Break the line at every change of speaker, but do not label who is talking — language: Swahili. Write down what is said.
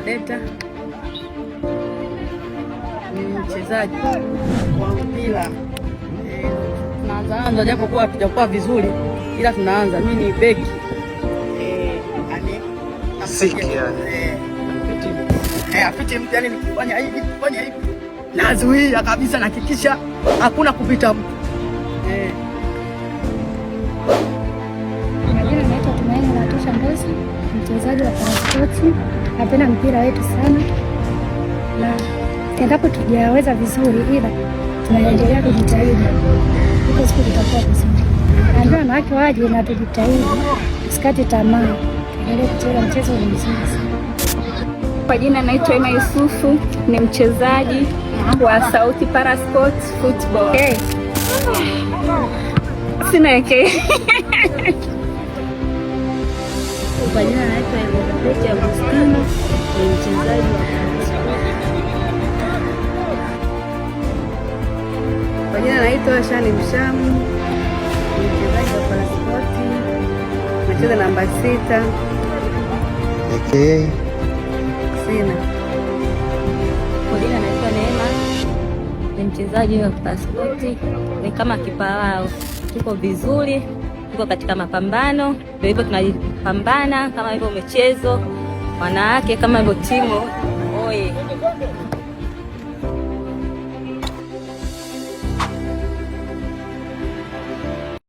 Deta ni mchezaji wa mpira. Tunaanza japokuwa hatujakuwa vizuri, ila tunaanza. Mimi ni beki apite mtu, yani nikifanya hivi nazuia kabisa, nahakikisha hakuna kupita mtu.
Majina naitwa Tumaini Natosha Ngozi, mchezaji wa paraspoti. Napenda mpira wetu sana, na endapo tujaweza vizuri, ila tunaendelea kujitahidi, iko siku tutakuwa vizuri. Naambia wanawake waje na tujitahidi, tusikate tamaa, tuendelee kucheza mchezo mzuri sana.
Kwa jina naitwa Ema Yusufu, ni mchezaji wa Sauti Parasport Football. Sina yake.
Kwa jina naitwa Elizabeth Agustino, ni mchezaji wa Parasport.
Kwa jina naitwa Shani Mshamu, ni mchezaji wa Parasport, nacheza namba 6. Sina.
Kwa jina naitwa Neema, ni mchezaji wa Parasport, ni kama kipa wao. Tuko vizuri, tuko katika mapambano, ndio hivyo tunapambana kama hivyo michezo wanawake, kama hivyo timu. Oye.